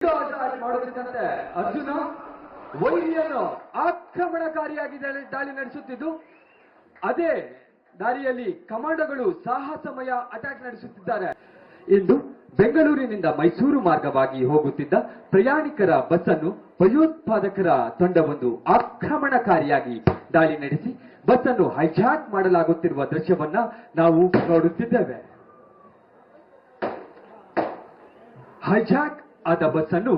ಮಾಡುತ್ತಿದ್ದಂತೆ ಅರ್ಜುನ ವೈರಿಯನ್ನು ಆಕ್ರಮಣಕಾರಿಯಾಗಿ ದಾಳಿ ನಡೆಸುತ್ತಿದ್ದು, ಅದೇ ದಾರಿಯಲ್ಲಿ ಕಮಾಂಡೋಗಳು ಸಾಹಸಮಯ ಅಟ್ಯಾಕ್ ನಡೆಸುತ್ತಿದ್ದಾರೆ. ಇಂದು ಬೆಂಗಳೂರಿನಿಂದ ಮೈಸೂರು ಮಾರ್ಗವಾಗಿ ಹೋಗುತ್ತಿದ್ದ ಪ್ರಯಾಣಿಕರ ಬಸ್ ಅನ್ನು ಭಯೋತ್ಪಾದಕರ ತಂಡವೊಂದು ಆಕ್ರಮಣಕಾರಿಯಾಗಿ ದಾಳಿ ನಡೆಸಿ ಬಸ್ ಅನ್ನು ಹೈಜಾಕ್ ಮಾಡಲಾಗುತ್ತಿರುವ ದೃಶ್ಯವನ್ನ ನಾವು ನೋಡುತ್ತಿದ್ದೇವೆ. ಹೈಜಾಕ್ ಆದ ಬಸ್ ಅನ್ನು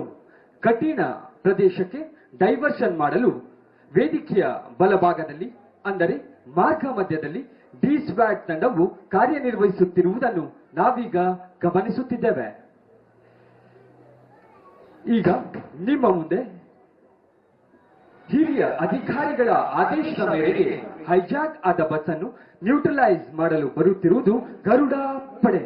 ಕಠಿಣ ಪ್ರದೇಶಕ್ಕೆ ಡೈವರ್ಷನ್ ಮಾಡಲು ವೇದಿಕೆಯ ಬಲಭಾಗದಲ್ಲಿ, ಅಂದರೆ ಮಾರ್ಗ ಮಧ್ಯದಲ್ಲಿ ಡಿಸ್ವ್ಯಾಟ್ ತಂಡವು ಕಾರ್ಯನಿರ್ವಹಿಸುತ್ತಿರುವುದನ್ನು ನಾವೀಗ ಗಮನಿಸುತ್ತಿದ್ದೇವೆ. ಈಗ ನಿಮ್ಮ ಮುಂದೆ ಹಿರಿಯ ಅಧಿಕಾರಿಗಳ ಆದೇಶದ ಮೇರೆಗೆ ಹೈಜಾಕ್ ಆದ ಬಸ್ ಅನ್ನು ನ್ಯೂಟ್ರಲೈಸ್ ಮಾಡಲು ಬರುತ್ತಿರುವುದು ಗರುಡ ಪಡೆ.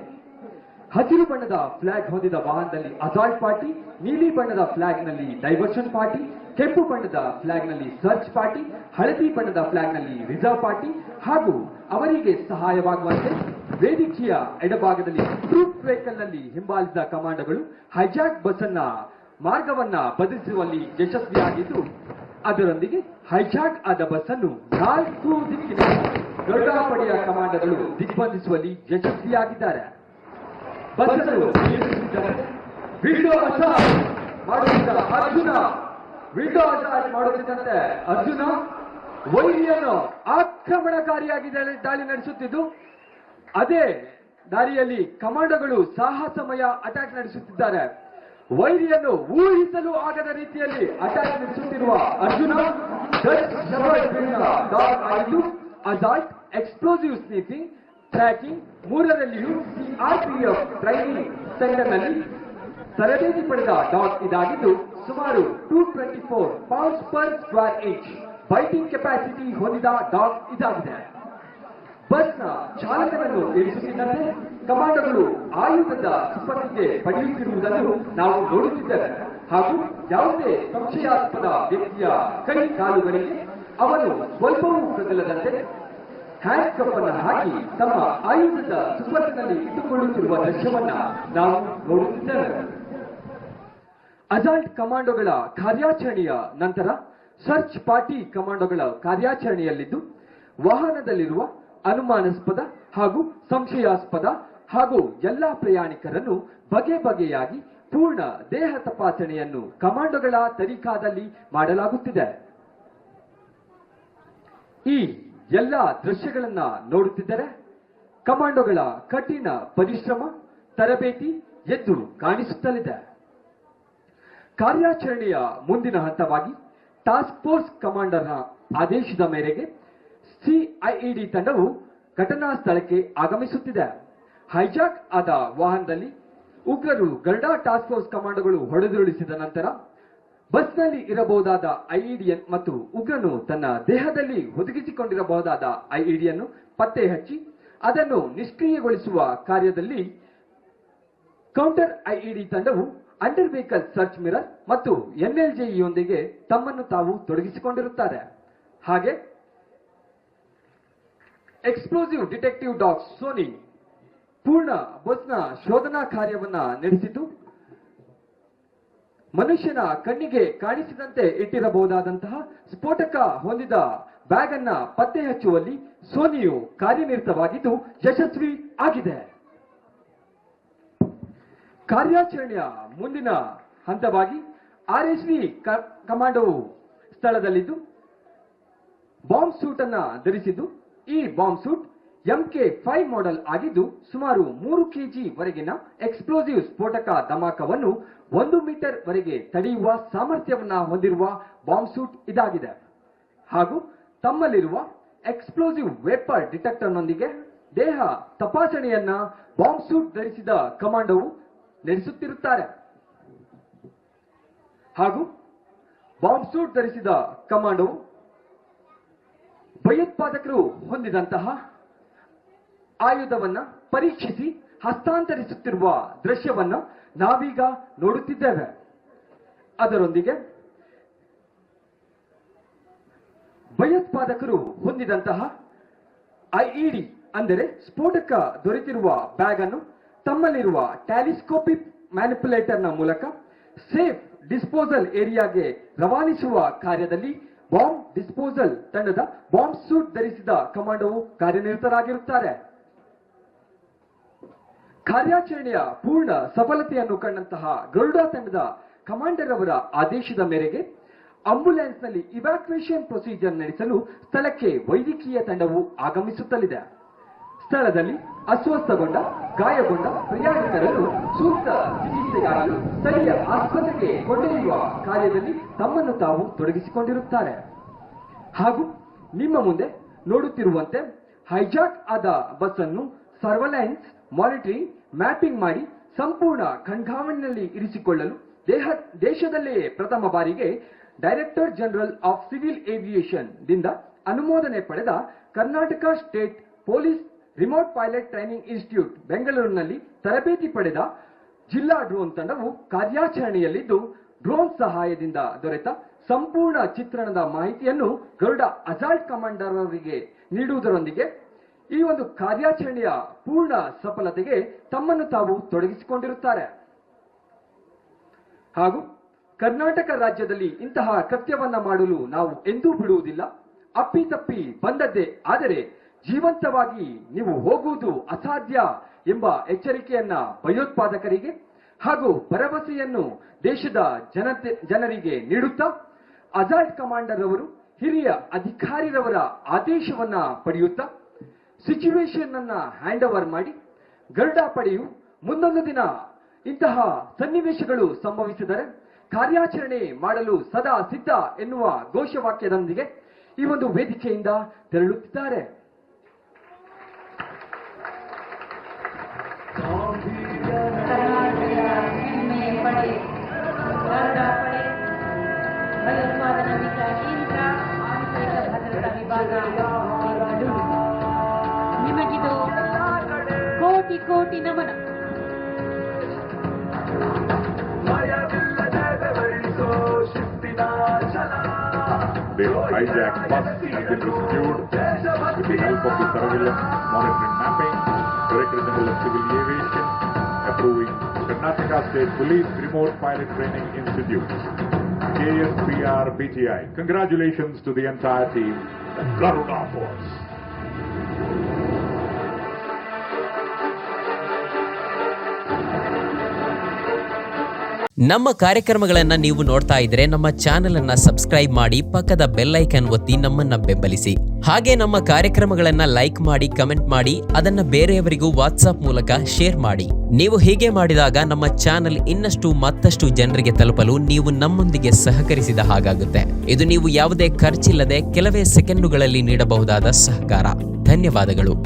ಹಸಿರು ಬಣ್ಣದ ಫ್ಲಾಗ್ ಹೊಂದಿದ ವಾಹನದಲ್ಲಿ ಅಸಾಲ್ಟ್ ಪಾರ್ಟಿ, ನೀಲಿ ಬಣ್ಣದ ಫ್ಲಾಗ್ ನಲ್ಲಿ ಡೈವರ್ಷನ್ ಪಾರ್ಟಿ, ಕೆಂಪು ಬಣ್ಣದ ಫ್ಲಾಗ್ ನಲ್ಲಿ ಸರ್ಚ್ ಪಾರ್ಟಿ, ಹಳದಿ ಬಣ್ಣದ ಫ್ಲಾಗ್ ನಲ್ಲಿ ರಿಸರ್ವ್ ಪಾರ್ಟಿ ಹಾಗೂ ಅವರಿಗೆ ಸಹಾಯವಾಗುವಂತೆ ವೇದಿಕೆಯ ಎಡಭಾಗದಲ್ಲಿ ಟ್ರೂಪ್ ವೆಹಿಕಲ್ ನಲ್ಲಿ ಹಿಂಬಾಲಿಸಿದ ಕಮಾಂಡೋಗಳು ಹೈಜಾಕ್ ಬಸ್ ಅನ್ನ ಮಾರ್ಗವನ್ನ ಬದಲಿಸುವಲ್ಲಿ ಯಶಸ್ವಿಯಾಗಿದ್ದು, ಅದರೊಂದಿಗೆ ಹೈಜಾಕ್ ಆದ ಬಸ್ ಅನ್ನು 4 ದಿಕ್ಕಿನ ಗರುಡ ಪಡೆಯ ಕಮಾಂಡೋಗಳು ದಿಗ್ಬಂಧಿಸುವಲ್ಲಿ ಯಶಸ್ವಿಯಾಗಿದ್ದಾರೆ. ಬಸ್ ಅನ್ನು ವಿಂಡೋ ಅಸಾಲ್ಟ್ ಮಾಡುತ್ತಿದ್ದ ಅರ್ಜುನ ವೈರಿಯನ್ನು ಆಕ್ರಮಣಕಾರಿಯಾಗಿ ದಾಳಿ ನಡೆಸುತ್ತಿದ್ದು, ಅದೇ ದಾರಿಯಲ್ಲಿ ಕಮಾಂಡೋಗಳು ಸಾಹಸಮಯ ಅಟ್ಯಾಕ್ ನಡೆಸುತ್ತಿದ್ದಾರೆ. ವೈರಿಯನ್ನು ಊಹಿಸಲು ಆಗದ ರೀತಿಯಲ್ಲಿ ಅಟ್ಯಾಕ್ ನಡೆಸುತ್ತಿರುವ Arjuna assault, explosive sniffing, tracking ಮೂರರಲ್ಲಿಯೂ ಸಿಆರ್ಪಿಎಫ್ ಟ್ರೈನಿಂಗ್ ಸೆಂಟರ್ನಲ್ಲಿ ತರಬೇತಿ ಪಡೆದ ಡಾಗ್ ಇದಾಗಿದ್ದು, ಸುಮಾರು 224 pounds per square inch biting capacity ಹೊಂದಿದ ಡಾಗ್ ಇದಾಗಿದೆ. ಬಸ್ನ ಚಾಲಕನನ್ನು ಇಳಿಸುತ್ತಿದ್ದಂತೆ ಕಮಾಂಡೋಗಳು ಆಯುಧದ ಸುಪರ್ದಿಗೆ ಪಡೆಯುತ್ತಿರುವುದನ್ನು ನಾವು ನೋಡುತ್ತಿದ್ದೇವೆ ಹಾಗೂ ಯಾವುದೇ ಸಂಶಯಾಸ್ಪದ ವ್ಯಕ್ತಿಯ ಕೈ ಕಾಲುಗಳಿಗೆ ಅವನು ಸ್ವಲ್ಪವೂ ಕದಲದಂತೆ ಹ್ಯಾಂಡ್ ಕಪ್ ಅನ್ನು ಹಾಕಿ ತಮ್ಮ ಆಯುಧದ ಸುಪರ್ದಿನಲ್ಲಿ ಇಟ್ಟುಕೊಳ್ಳುತ್ತಿರುವ ದೃಶ್ಯವನ್ನ ನಾವು ನೋಡುತ್ತಿದ್ದೇವೆ. ಅಸಾಲ್ಟ್ ಕಮಾಂಡೋಗಳ ಕಾರ್ಯಾಚರಣೆಯ ನಂತರ ಸರ್ಚ್ ಪಾರ್ಟಿ ಕಮಾಂಡೋಗಳ ಕಾರ್ಯಾಚರಣೆಯಲ್ಲಿದ್ದು, ವಾಹನದಲ್ಲಿರುವ ಅನುಮಾನಾಸ್ಪದ ಹಾಗೂ ಸಂಶಯಾಸ್ಪದ ಹಾಗೂ ಎಲ್ಲಾ ಪ್ರಯಾಣಿಕರನ್ನು ಬಗೆ ಬಗೆಯಾಗಿ ಪೂರ್ಣ ದೇಹ ತಪಾಸಣೆಯನ್ನು ಕಮಾಂಡೋಗಳ ತನಿಖಾದಲ್ಲಿ ಮಾಡಲಾಗುತ್ತಿದೆ. ಈ ಎಲ್ಲಾ ದೃಶ್ಯಗಳನ್ನ ನೋಡುತ್ತಿದ್ದರೆ ಕಮಾಂಡೋಗಳ ಕಠಿಣ ಪರಿಶ್ರಮ, ತರಬೇತಿ ಎದ್ದು ಕಾಣಿಸುತ್ತಲಿದೆ. ಕಾರ್ಯಾಚರಣೆಯ ಮುಂದಿನ ಹಂತವಾಗಿ ಟಾಸ್ಕ್ ಫೋರ್ಸ್ ಕಮಾಂಡರ್ನ ಆದೇಶದ ಮೇರೆಗೆ ಸಿಐಇಡಿ ತಂಡವು ಘಟನಾ ಸ್ಥಳಕ್ಕೆ ಆಗಮಿಸುತ್ತಿದೆ. ಹೈಜಾಕ್ ಆದ ವಾಹನದಲ್ಲಿ ಉಗ್ರರು ಗರುಡ ಟಾಸ್ಕ್ ಫೋರ್ಸ್ ಕಮಾಂಡೋಗಳು ಹೊಡೆದುರುಳಿಸಿದ ನಂತರ ಬಸ್ನಲ್ಲಿ ಇರಬಹುದಾದ ಐಇಡಿಎನ್ ಮತ್ತು ಉಗ್ರನು ತನ್ನ ದೇಹದಲ್ಲಿ ಹುದುಗಿಸಿಕೊಂಡಿರಬಹುದಾದ ಐಇಡಿಯನ್ನು ಪತ್ತೆ ಹಚ್ಚಿ ಅದನ್ನು ನಿಷ್ಕ್ರಿಯಗೊಳಿಸುವ ಕಾರ್ಯದಲ್ಲಿ ಕೌಂಟರ್ ಐಇಡಿ ತಂಡವು ಅಂಡರ್ ವೆಹಿಕಲ್ ಸರ್ಚ್ ಮಿರರ್ ಮತ್ತು ಎನ್ಎಲ್ಜಿಯೊಂದಿಗೆ ತಮ್ಮನ್ನು ತಾವು ತೊಡಗಿಸಿಕೊಂಡಿರುತ್ತಾರೆ. ಹಾಗೆ ಎಕ್ಸ್ಪ್ಲೋಸಿವ್ ಡಿಟೆಕ್ಟಿವ್ ಡಾಗ್ ಸೋನಿ ಪೂರ್ಣ ಬಸ್ನ ಶೋಧನಾ ಕಾರ್ಯವನ್ನ ನಡೆಸಿದ್ದು, ಮನುಷ್ಯನ ಕಣ್ಣಿಗೆ ಕಾಣಿಸಿದಂತೆ ಇಟ್ಟಿರಬಹುದಾದಂತಹ ಸ್ಫೋಟಕ ಹೊಂದಿದ ಬ್ಯಾಗ್ ಅನ್ನ ಪತ್ತೆ ಹಚ್ಚುವಲ್ಲಿ ಸೋನಿಯು ಕಾರ್ಯನಿರತವಾಗಿದ್ದು ಯಶಸ್ವಿ ಆಗಿದೆ. ಕಾರ್ಯಾಚರಣೆಯ ಮುಂದಿನ ಹಂತವಾಗಿ ಆರ್ಎಸ್ವಿ ಕಮಾಂಡೋ ಸ್ಥಳದಲ್ಲಿದ್ದು ಬಾಂಬ್ ಸೂಟ್ ಅನ್ನ ಧರಿಸಿದ್ದು, ಈ ಬಾಂಬ್ ಸೂಟ್ MK5 ಮಾಡೆಲ್ ಆಗಿದ್ದು, ಸುಮಾರು 3 kg ವರೆಗಿನ ಎಕ್ಸ್ಪ್ಲೋಸಿವ್ ಸ್ಫೋಟಕ ಧಮಾಕವನ್ನು 1 ಮೀಟರ್ ವರೆಗೆ ತಡೆಯುವ ಸಾಮರ್ಥ್ಯವನ್ನ ಹೊಂದಿರುವ ಬಾಂಬ್ ಸೂಟ್ ಇದಾಗಿದೆ ಹಾಗೂ ತಮ್ಮಲ್ಲಿರುವ ಎಕ್ಸ್ಪ್ಲೋಸಿವ್ ವೇಪರ್ ಡಿಟೆಕ್ಟರ್ನೊಂದಿಗೆ ದೇಹ ತಪಾಸಣೆಯನ್ನ ಬಾಂಬ್ ಸೂಟ್ ಧರಿಸಿದ ಕಮಾಂಡೋವು ನಡೆಸುತ್ತಿರುತ್ತಾರೆ ಹಾಗೂ ಬಾಂಬ್ ಸೂಟ್ ಧರಿಸಿದ ಕಮಾಂಡೋ ಭಯೋತ್ಪಾದಕರು ಹೊಂದಿದಂತಹ ಆಯುಧವನ್ನ ಪರೀಕ್ಷಿಸಿ ಹಸ್ತಾಂತರಿಸುತ್ತಿರುವ ದೃಶ್ಯವನ್ನ ನಾವೀಗ ನೋಡುತ್ತಿದ್ದೇವೆ. ಅದರೊಂದಿಗೆ ಭಯೋತ್ಪಾದಕರು ಹೊಂದಿದಂತಹ ಐಇಡಿ ಅಂದರೆ ಸ್ಫೋಟಕ ದೊರೆತಿರುವ ಬ್ಯಾಗ್ ಅನ್ನು ತಮ್ಮಲ್ಲಿರುವ ಟ್ಯಾಲಿಸ್ಕೋಪಿಕ್ ಮ್ಯಾನಿಪುಲೇಟರ್ನ ಮೂಲಕ ಸೇಫ್ ಡಿಸ್ಪೋಸಲ್ ಏರಿಯಾಗೆ ರವಾನಿಸುವ ಕಾರ್ಯದಲ್ಲಿ ಬಾಂಬ್ ಡಿಸ್ಪೋಸಲ್ ತಂಡದ ಬಾಂಬ್ ಸೂಟ್ ಧರಿಸಿದ ಕಮಾಂಡೋವು ಕಾರ್ಯನಿರತರಾಗಿರುತ್ತಾರೆ. ಕಾರ್ಯಾಚರಣೆಯ ಪೂರ್ಣ ಸಫಲತೆಯನ್ನು ಕಂಡಂತಹ ಗರುಡ ತಂಡದ ಕಮಾಂಡರ್ ಅವರ ಆದೇಶದ ಮೇರೆಗೆ ಆಂಬ್ಯುಲೆನ್ಸ್ನಲ್ಲಿ ಇವ್ಯಾಕ್ಯುಯೇಷನ್ ಪ್ರೊಸೀಜರ್ ನಡೆಸಲು ಸ್ಥಳಕ್ಕೆ ವೈದ್ಯಕೀಯ ತಂಡವು ಆಗಮಿಸುತ್ತಲಿದೆ. ಸ್ಥಳದಲ್ಲಿ ಅಸ್ವಸ್ಥಗೊಂಡ ಗಾಯಗೊಂಡ ಪ್ರಯಾಣಿಕರನ್ನು ಸೂಕ್ತ ಚಿಕಿತ್ಸೆಗಾಗಿ ಸ್ಥಳೀಯ ಆಸ್ಪತ್ರೆಗೆ ಕೊಂಡೊಯ್ಯುವ ಕಾರ್ಯದಲ್ಲಿ ತಮ್ಮನ್ನು ತಾವು ತೊಡಗಿಸಿಕೊಂಡಿರುತ್ತಾರೆ. ಹಾಗೂ ನಿಮ್ಮ ಮುಂದೆ ನೋಡುತ್ತಿರುವಂತೆ ಹೈಜಾಕ್ ಆದ ಬಸ್ ಅನ್ನು ಸರ್ವಲೈನ್ಸ್ ಮಾನಿಟರಿಂಗ್ ಮ್ಯಾಪಿಂಗ್ ಮಾಡಿ ಸಂಪೂರ್ಣ ಕಣ್ಗಾವಲಿನಲ್ಲಿ ಇರಿಸಿಕೊಳ್ಳಲು ದೇಶದಲ್ಲೇ ಪ್ರಥಮ ಬಾರಿಗೆ director general of civil aviation ದಿಂದ ಅನುಮೋದನೆ ಪಡೆದ Karnataka state police remote pilot training institute ಬೆಂಗಳೂರಿನಲ್ಲಿ ತರಬೇತಿ ಪಡೆದ ಜಿಲ್ಲಾ ಡ್ರೋನ್ ತಂಡವು ಕಾರ್ಯಾಚರಣೆಯಲ್ಲಿದ್ದು ಡ್ರೋನ್ ಸಹಾಯದಿಂದ ದೊರೆತ ಸಂಪೂರ್ಣ ಚಿತ್ರಣದ ಮಾಹಿತಿಯನ್ನು ಗರುಡ ಅಸಾಲ್ಟ್ ಕಮಾಂಡರ್ ಅವರಿಗೆ ನೀಡುವುದರೊಂದಿಗೆ ಈ ಒಂದು ಕಾರ್ಯಾಚರಣೆಯ ಪೂರ್ಣ ಸಫಲತೆಗೆ ತಮ್ಮನ್ನು ತಾವು ತೊಡಗಿಸಿಕೊಂಡಿರುತ್ತಾರೆ. ಹಾಗೂ ಕರ್ನಾಟಕ ರಾಜ್ಯದಲ್ಲಿ ಇಂತಹ ಕೃತ್ಯವನ್ನ ಮಾಡಲು ನಾವು ಎಂದೂ ಬಿಡುವುದಿಲ್ಲ. ಅಪ್ಪಿತಪ್ಪಿ ಬಂದದ್ದೇ ಆದರೆ ಜೀವಂತವಾಗಿ ನೀವು ಹೋಗುವುದು ಅಸಾಧ್ಯ ಎಂಬ ಎಚ್ಚರಿಕೆಯನ್ನ ಭಯೋತ್ಪಾದಕರಿಗೆ ಹಾಗೂ ಭರವಸೆಯನ್ನು ದೇಶದ ಜನರಿಗೆ ನೀಡುತ್ತಾ ಅಸಾಲ್ಟ್ ಕಮಾಂಡರ್ ಅವರು ಹಿರಿಯ ಅಧಿಕಾರಿರವರ ಆದೇಶವನ್ನ ಪಡೆಯುತ್ತಾ ಸಿಚುವೇಶನ್ ಅನ್ನ ಹ್ಯಾಂಡ್ ಓವರ್ ಮಾಡಿ ಗರುಡ ಪಡೆಯು ಮುಂದೊಂದು ದಿನ ಇಂತಹ ಸನ್ನಿವೇಶಗಳು ಸಂಭವಿಸಿದರೆ ಕಾರ್ಯಾಚರಣೆ ಮಾಡಲು ಸದಾ ಸಿದ್ಧ ಎನ್ನುವ ಘೋಷವಾಕ್ಯದೊಂದಿಗೆ ಈ ಒಂದು ವೇದಿಕೆಯಿಂದ ತೆರಳುತ್ತಿದ್ದಾರೆ. ನಿಮಗಿದು ಕೋಟಿ ಕೋಟಿ ನಮನ. The hijacked bus has been rescued with the help of the surveillance monitoring mapping. Director General of Civil Aviation approving Karnataka State Police Remote Pilot Training Institute, KSPR BTI. Congratulations to the entire team, the Garuda Force. ನಮ್ಮ ಕಾರ್ಯಕ್ರಮಗಳನ್ನು ನೀವು ನೋಡ್ತಾ ಇದ್ರೆ ನಮ್ಮ channel ಅನ್ನ subscribe ಮಾಡಿ, ಪಕ್ಕದ bell icon ಒತ್ತಿ ನಮ್ಮನ್ನ ಬೆಂಬಲಿಸಿ. ಹಾಗೆ ನಮ್ಮ ಕಾರ್ಯಕ್ರಮಗಳನ್ನ ಲೈಕ್ ಮಾಡಿ, ಕಮೆಂಟ್ ಮಾಡಿ, ಅದನ್ನ ಬೇರೆಯವರಿಗೂ ವಾಟ್ಸ್ಆಪ್ ಮೂಲಕ ಶೇರ್ ಮಾಡಿ. ನೀವು ಹೀಗೆ ಮಾಡಿದಾಗ ನಮ್ಮ ಚಾನೆಲ್ ಇನ್ನಷ್ಟು ಮತ್ತಷ್ಟು ಜನರಿಗೆ ತಲುಪಲು ನೀವು ನಮ್ಮೊಂದಿಗೆ ಸಹಕರಿಸಿದ ಹಾಗಾಗುತ್ತೆ. ಇದು ನೀವು ಯಾವುದೇ ಖರ್ಚಿಲ್ಲದೆ ಕೆಲವೇ ಸೆಕೆಂಡುಗಳಲ್ಲಿ ನೀಡಬಹುದಾದ ಸಹಕಾರ. ಧನ್ಯವಾದಗಳು.